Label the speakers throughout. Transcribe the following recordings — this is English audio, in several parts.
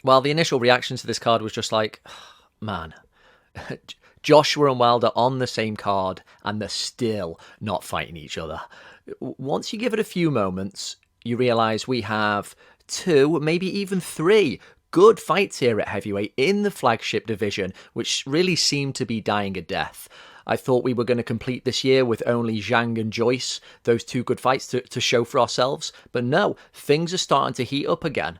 Speaker 1: Well, the initial reaction to this card was just like, man, Joshua and Wilder on the same card, and they're still not fighting each other. Once you give it a few moments, you realise we have two, maybe even three good fights here at heavyweight in the flagship division, which really seem to be dying a death. I thought we were going to complete this year with only Zhang and Joyce, those two good fights to show for ourselves. But no, things are starting to heat up again.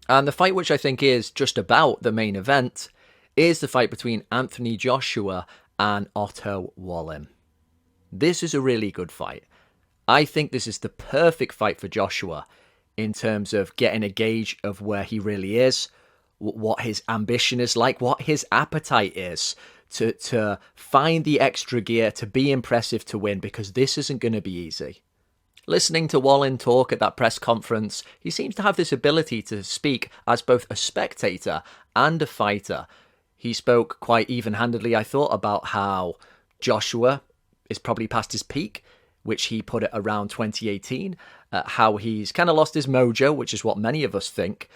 Speaker 1: And the fight which I think is just about the main event is the fight between Anthony Joshua and Otto Wallin. This is a really good fight. I think this is the perfect fight for Joshua in terms of getting a gauge of where he really is, what his ambition is like, what his appetite is to find the extra gear, to be impressive, to win, because this isn't going to be easy. Listening to Wallin talk at that press conference, he seems to have this ability to speak as both a spectator and a fighter. He spoke quite even-handedly, I thought, about how Joshua is probably past his peak, which he put it around 2018, how he's kind of lost his mojo, which is what many of us think,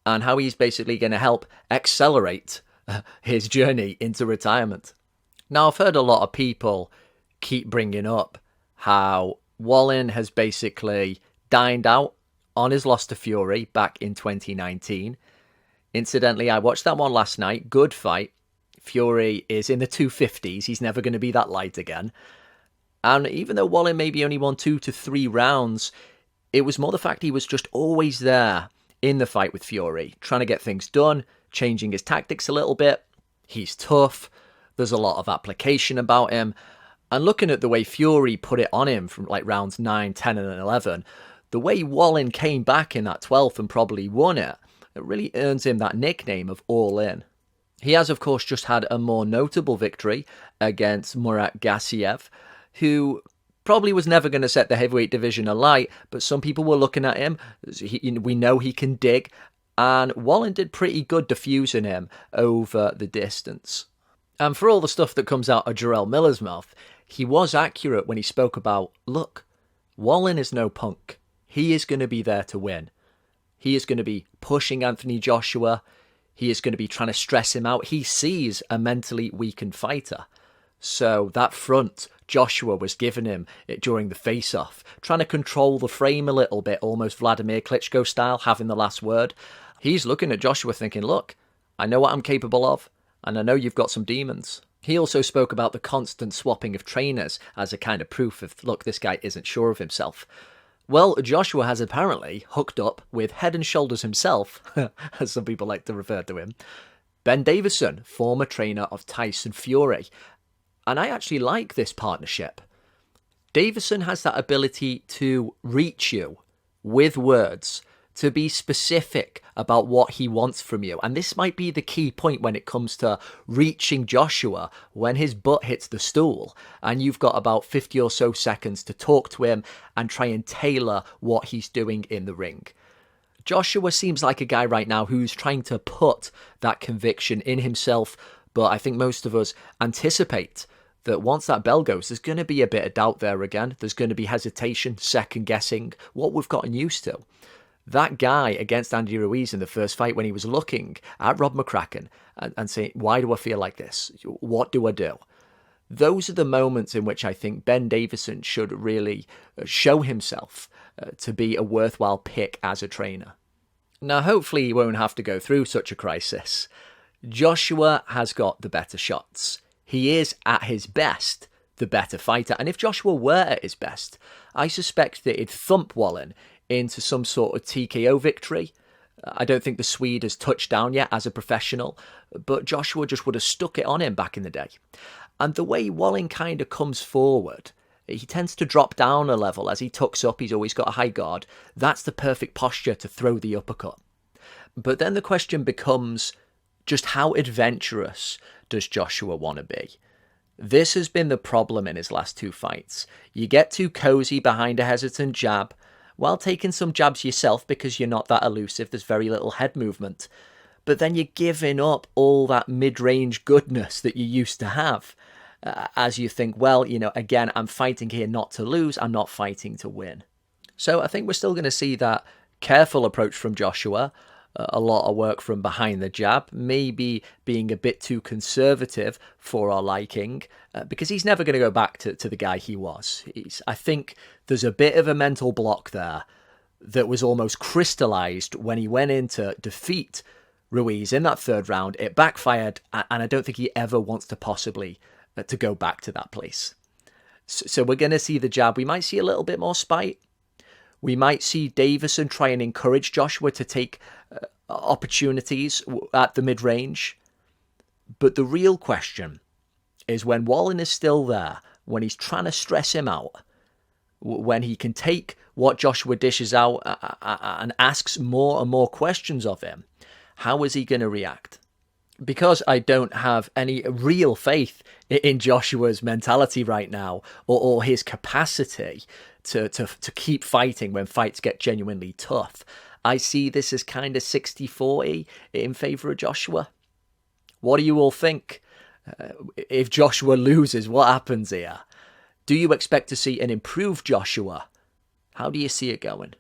Speaker 1: and how he's basically going to help accelerate his journey into retirement. Now, I've heard a lot of people keep bringing up how Wallin has basically dined out on his loss to Fury back in 2019. Incidentally, I watched that one last night. Good fight. Fury is in the 250s. He's never going to be that light again. And even though Wallin maybe only won 2 to 3 rounds, it was more the fact he was just always there in the fight with Fury, trying to get things done, changing his tactics a little bit. He's tough. There's a lot of application about him. And looking at the way Fury put it on him from like rounds 9, 10 and 11, the way Wallin came back in that 12th and probably won it, it really earns him that nickname of All In. He has, of course, just had a more notable victory against Murat Gassiev, who probably was never going to set the heavyweight division alight, but some people were looking at him. We know he can dig, and Wallin did pretty good diffusing him over the distance. And for all the stuff that comes out of Jarrell Miller's mouth, he was accurate when he spoke about, look, Wallin is no punk. He is going to be there to win. He is going to be pushing Anthony Joshua. He is going to be trying to stress him out. He sees a mentally weakened fighter. So that front Joshua was giving him it during the face-off, trying to control the frame a little bit, almost Vladimir Klitschko style, having the last word. He's looking at Joshua thinking, look, I know what I'm capable of, and I know you've got some demons. He also spoke about the constant swapping of trainers as a kind of proof of, look, this guy isn't sure of himself. Well, Joshua has apparently hooked up with Head and Shoulders himself, as some people like to refer to him, Ben Davison, former trainer of Tyson Fury. And I actually like this partnership. Davison has that ability to reach you with words, to be specific about what he wants from you. And this might be the key point when it comes to reaching Joshua when his butt hits the stool and you've got about 50 or so seconds to talk to him and try and tailor what he's doing in the ring. Joshua seems like a guy right now who's trying to put that conviction in himself, but I think most of us anticipate that once that bell goes, there's going to be a bit of doubt there again. There's going to be hesitation, second guessing, what we've gotten used to. That guy against Andy Ruiz in the first fight when he was looking at Rob McCracken and saying, why do I feel like this? What do I do? Those are the moments in which I think Ben Davison should really show himself to be a worthwhile pick as a trainer. Now, hopefully he won't have to go through such a crisis. Joshua has got the better shots. He is, at his best, the better fighter. And if Joshua were at his best, I suspect that he'd thump Wallin into some sort of TKO victory. I don't think the Swede has touched down yet as a professional, but Joshua just would have stuck it on him back in the day. And the way Wallin kind of comes forward, he tends to drop down a level as he tucks up. He's always got a high guard. That's the perfect posture to throw the uppercut. But then the question becomes, just how adventurous does Joshua want to be? This has been the problem in his last two fights. You get too cozy behind a hesitant jab, while taking some jabs yourself because you're not that elusive. There's very little head movement. But then you're giving up all that mid-range goodness that you used to have. As you think, well, again, I'm fighting here not to lose. I'm not fighting to win. So I think we're still going to see that careful approach from Joshua, a lot of work from behind the jab, maybe being a bit too conservative for our liking, because he's never going to go back to the guy he was. I think there's a bit of a mental block there that was almost crystallized when he went in to defeat Ruiz in that third round. It backfired, and I don't think he ever wants to possibly to go back to that place. So we're going to see the jab. We might see a little bit more spite. We might see Davison try and encourage Joshua to take opportunities at the mid-range. But the real question is when Wallin is still there, when he's trying to stress him out, when he can take what Joshua dishes out and asks more and more questions of him, how is he going to react? Because I don't have any real faith in Joshua's mentality right now, or his capacity to keep fighting when fights get genuinely tough, I see this as kind of 60-40 in favour of Joshua. What do you all think? If Joshua loses, what happens here? Do you expect to see an improved Joshua? How do you see it going?